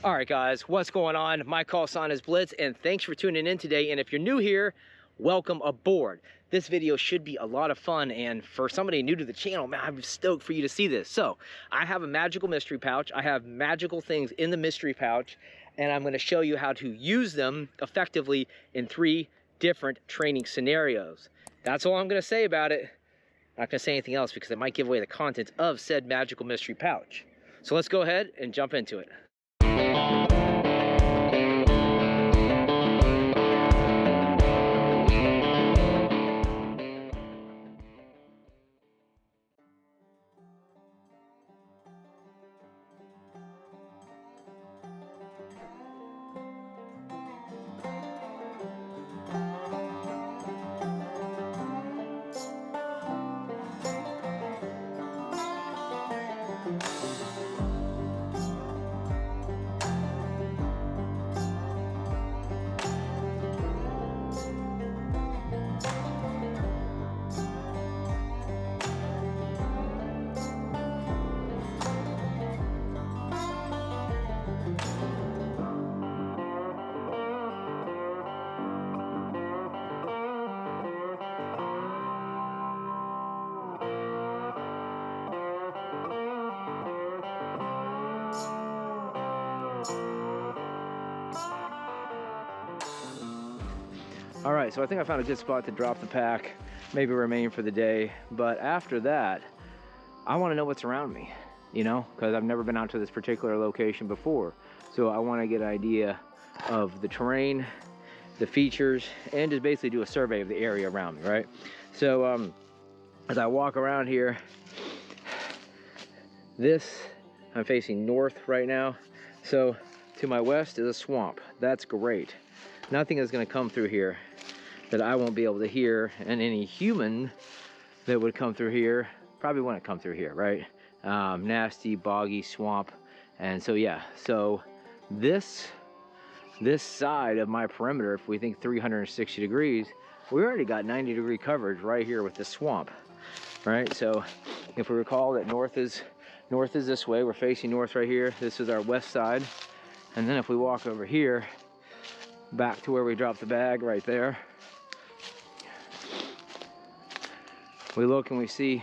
All right, guys, what's going on? My call sign is Blitz, and thanks for tuning in today. And if you're new here, welcome aboard. This video should be a lot of fun, and for somebody new to the channel, man, I'm stoked for you to see this. So, I have a magical mystery pouch. I have magical things in the mystery pouch, and I'm going to show you how to use them effectively in 3 different training scenarios. That's all I'm going to say about it. I'm not going to say anything else because it might give away the contents of said magical mystery pouch. So let's go ahead and jump into it. All right, so I think I found a good spot to drop the pack, maybe remain for the day. But after that, I want to know what's around me, you know, because I've never been out to this particular location before. So I want to get an idea of the terrain, the features, and just basically do a survey of the area around me, right? So as I walk around here, I'm facing north right now. So to my west is a swamp. That's great. Nothing is going to come through here that I won't be able to hear, and any human that would come through here probably wouldn't come through here, right? Nasty, boggy swamp. And so yeah, so this side of my perimeter, if we think 360 degrees, we already got 90-degree coverage right here with the swamp, right? So if we recall that north is this way, we're facing north right here. This is our west side. And then if we walk over here back to where we dropped the bag right there, we look and we see,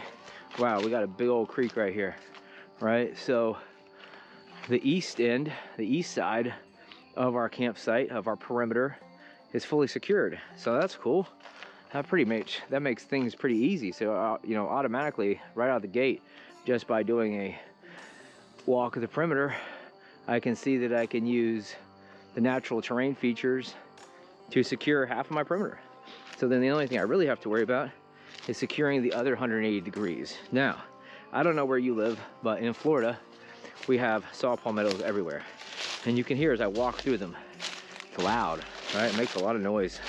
wow, we got a big old creek right here, right? So the east end, the east side of our campsite, of our perimeter, is fully secured. So that's cool. That makes things pretty easy. So you know, automatically right out of the gate, just by doing a walk of the perimeter, I can see that I can use the natural terrain features to secure half of my perimeter. So then the only thing I really have to worry about is securing the other 180 degrees. Now, I don't know where you live, but in Florida, we have saw palmettos everywhere. And you can hear as I walk through them, it's loud, right? It makes a lot of noise.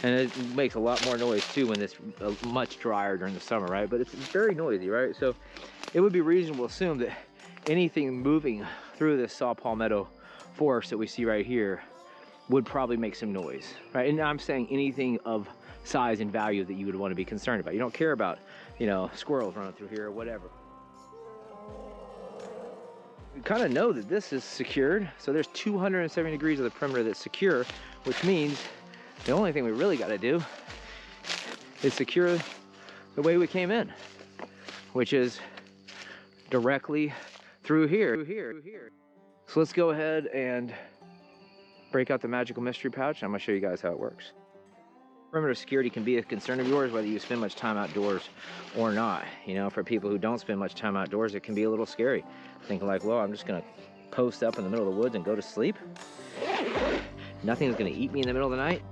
And it makes a lot more noise too when it's much drier during the summer, right? But it's very noisy, right? So it would be reasonable to assume that anything moving through this saw palmetto forest that we see right here would probably make some noise, right? And I'm saying anything of size and value that you would want to be concerned about. You don't care about, you know, squirrels running through here or whatever. You kind of know that this is secured. So there's 270 degrees of the perimeter that's secure, which means the only thing we really got to do is secure the way we came in, which is directly through here. So let's go ahead and break out the magical mystery pouch, and I'm gonna show you guys how it works. Perimeter security can be a concern of yours, whether you spend much time outdoors or not. You know, for people who don't spend much time outdoors, it can be a little scary. Thinking like, well, I'm just gonna post up in the middle of the woods and go to sleep. Nothing's gonna eat me in the middle of the night.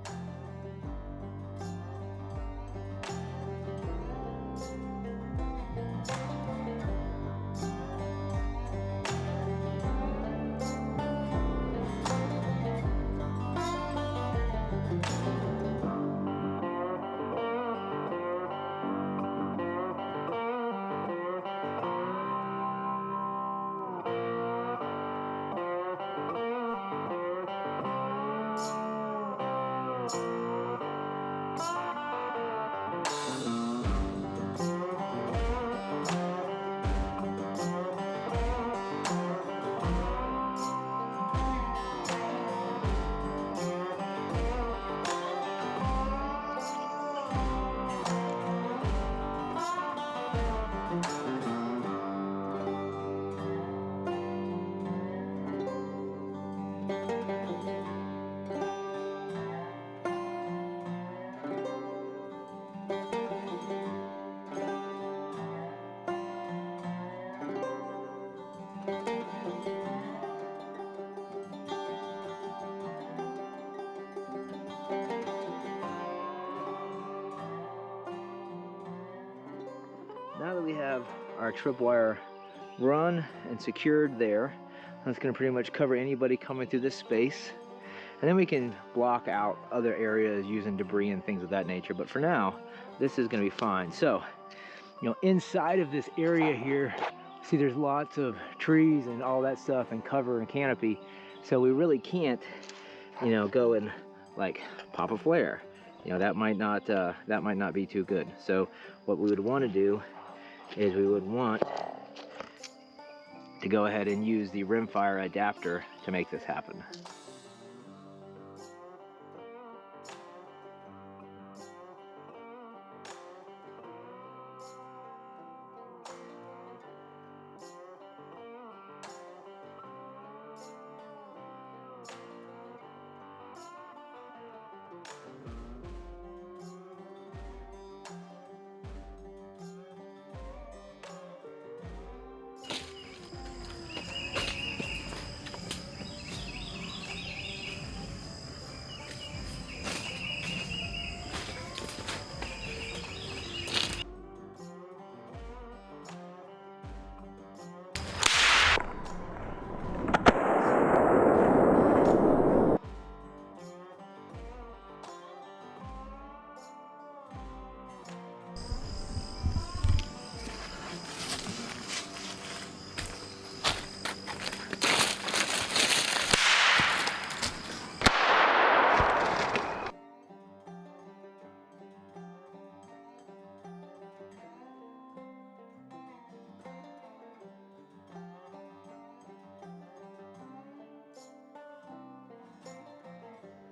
have our tripwire run and secured there. That's going to pretty much cover anybody coming through this space. And then we can block out other areas using debris and things of that nature. But for now, this is going to be fine. So, inside of this area here, see there's lots of trees and all that stuff and cover and canopy. So we really can't, go and like pop a flare. That might not be too good. So what we would want to do is we would want to go ahead and use the rimfire adapter to make this happen.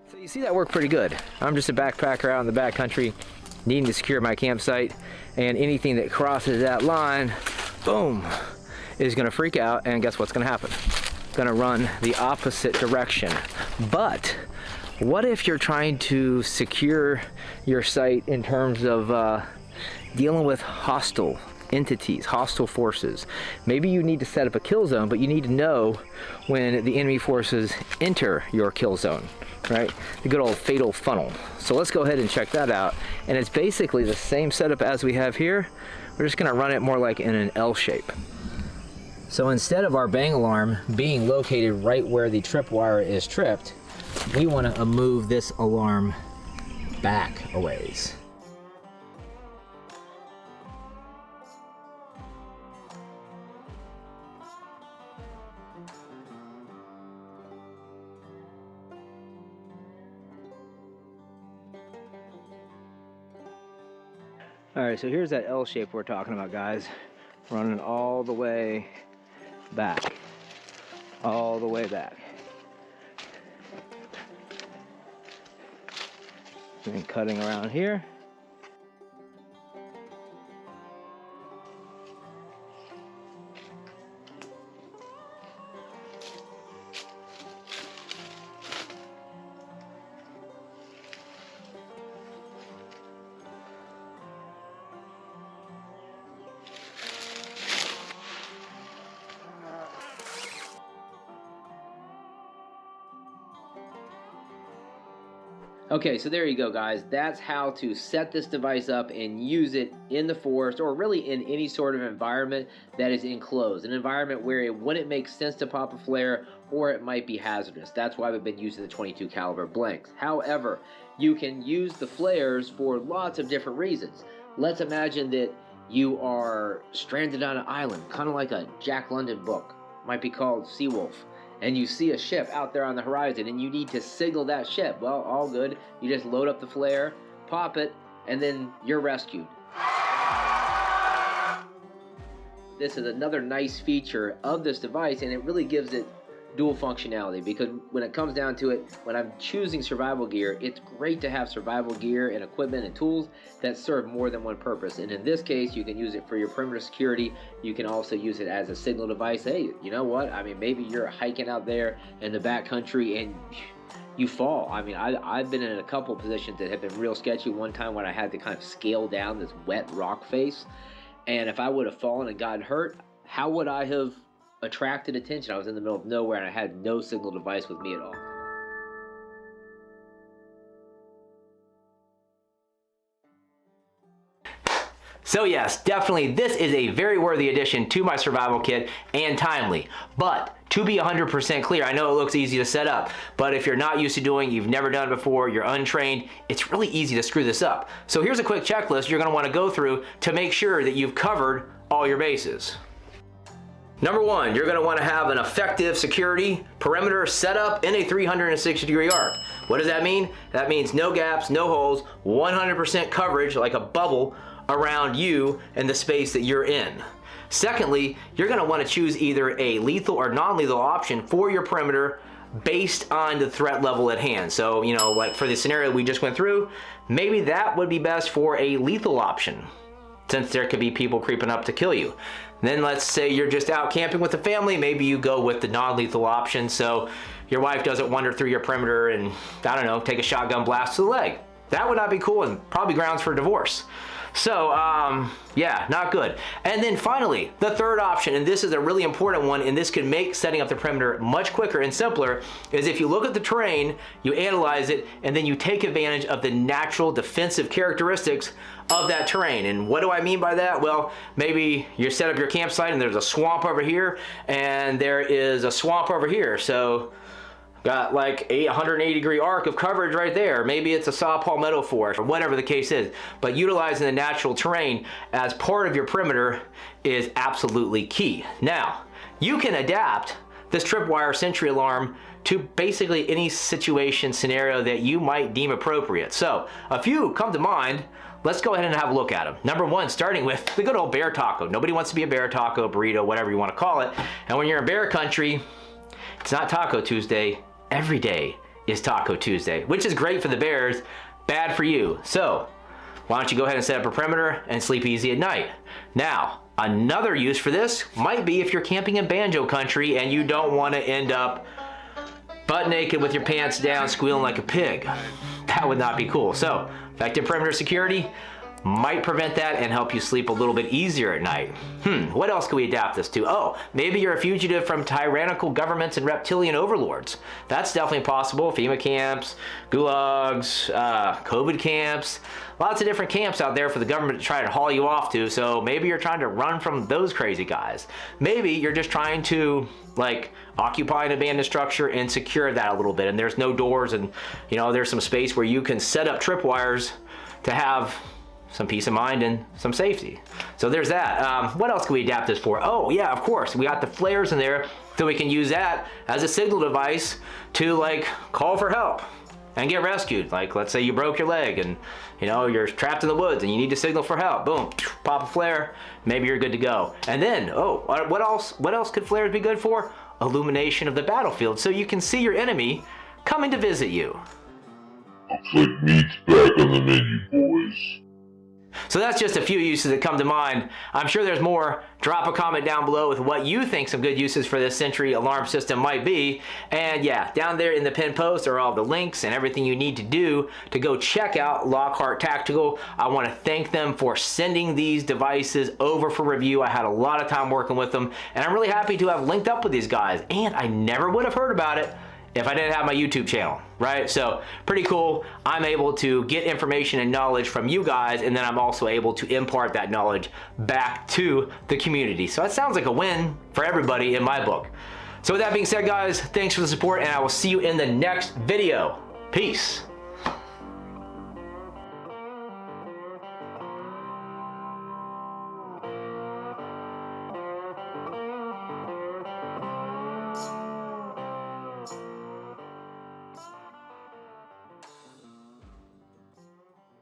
So you see that worked pretty good. I'm just a backpacker out in the backcountry needing to secure my campsite, and anything that crosses that line, boom, is gonna freak out, and guess what's gonna happen? Gonna run the opposite direction. But what if you're trying to secure your site in terms of dealing with hostile entities, hostile forces? Maybe you need to set up a kill zone, but you need to know when the enemy forces enter your kill zone, right? The good old fatal funnel. So let's go ahead and check that out. And it's basically the same setup as we have here. We're just gonna run it more like in an L shape. So instead of our bang alarm being located right where the tripwire is tripped, we want to move this alarm back a ways. All right, so here's that L shape we're talking about, guys. Running all the way back. All the way back. And cutting around here. Okay, so there you go, guys. That's how to set this device up and use it in the forest, or really in any sort of environment that is enclosed, an environment where it wouldn't make sense to pop a flare, or it might be hazardous. That's why we've been using the 22 caliber blanks. However, you can use the flares for lots of different reasons. Let's imagine that you are stranded on an island, kind of like a Jack London book, might be called Seawolf. And you see a ship out there on the horizon and you need to signal that ship. Well, all good. You just load up the flare, pop it, and then you're rescued. This is another nice feature of this device, and it really gives it dual functionality, because when it comes down to it, when I'm choosing survival gear, it's great to have survival gear and equipment and tools that serve more than one purpose. And in this case, you can use it for your perimeter security. You can also use it as a signal device. Hey, you know what? I mean, maybe you're hiking out there in the backcountry and you fall. I mean, I've been in a couple positions that have been real sketchy. One time when I had to kind of scale down this wet rock face, and if I would have fallen and gotten hurt, how would I have attracted attention? I was in the middle of nowhere and I had no signal device with me at all. So yes, definitely this is a very worthy addition to my survival kit and timely. But to be 100% clear, I know it looks easy to set up, but if you're not used to doing, you've never done it before, you're untrained, it's really easy to screw this up. So here's a quick checklist you're gonna wanna go through to make sure that you've covered all your bases. Number one, you're gonna wanna have an effective security perimeter set up in a 360-degree arc. What does that mean? That means no gaps, no holes, 100% coverage like a bubble around you and the space that you're in. Secondly, you're gonna wanna choose either a lethal or non-lethal option for your perimeter based on the threat level at hand. So, you know, like for the scenario we just went through, maybe that would be best for a lethal option, since there could be people creeping up to kill you. Then let's say you're just out camping with the family, maybe you go with the non-lethal option so your wife doesn't wander through your perimeter and, I don't know, take a shotgun blast to the leg. That would not be cool and probably grounds for divorce. So, yeah, not good. And then finally, the third option, and this is a really important one, and this can make setting up the perimeter much quicker and simpler, is if you look at the terrain, you analyze it, and then you take advantage of the natural defensive characteristics of that terrain. And what do I mean by that? Well, maybe you set up your campsite and there's a swamp over here, and there is a swamp over here. So, got like a 180-degree arc of coverage right there. Maybe it's a saw palmetto forest or whatever the case is. But utilizing the natural terrain as part of your perimeter is absolutely key. Now, you can adapt this tripwire sentry alarm to basically any situation scenario that you might deem appropriate. So, a few come to mind. Let's go ahead and have a look at them. Number one, starting with the good old bear taco. Nobody wants to be a bear taco, burrito, whatever you want to call it. And when you're in bear country, it's not Taco Tuesday. Every day is Taco Tuesday, which is great for the bears, bad for you. So why don't you go ahead and set up a perimeter and sleep easy at night. Now, another use for this might be if you're camping in banjo country and you don't want to end up butt naked with your pants down squealing like a pig. That would not be cool. So effective perimeter security might prevent that and help you sleep a little bit easier at night. What else can we adapt this to? Oh, maybe you're a fugitive from tyrannical governments and reptilian overlords. That's definitely possible. FEMA camps, gulags, COVID camps, lots of different camps out there for the government to try to haul you off to. So maybe you're trying to run from those crazy guys. Maybe you're just trying to like occupy an abandoned structure and secure that a little bit. And there's no doors and, you know, there's some space where you can set up tripwires to have some peace of mind and some safety. So there's that. What else can we adapt this for? Oh yeah, of course, we got the flares in there, so we can use that as a signal device to like call for help and get rescued. Like let's say you broke your leg and you know you're trapped in the woods and you need to signal for help. Boom, pop a flare, maybe you're good to go. And then, oh, what else could flares be good for? Illumination of the battlefield, so you can see your enemy coming to visit you. Looks like meat's back on the menu, boys. So that's just a few uses that come to mind. I'm sure there's more. Drop a comment down below with what you think some good uses for this Sentry alarm system might be. And yeah, down there in the pinned post are all the links and everything you need to do to go check out Lockhart Tactical. I want to thank them for sending these devices over for review. I had a lot of time working with them, and I'm really happy to have linked up with these guys. And I never would have heard about it if I didn't have my YouTube channel, right? So pretty cool. I'm able to get information and knowledge from you guys, and then I'm also able to impart that knowledge back to the community. So that sounds like a win for everybody in my book. So with that being said, guys, thanks for the support, and I will see you in the next video. Peace.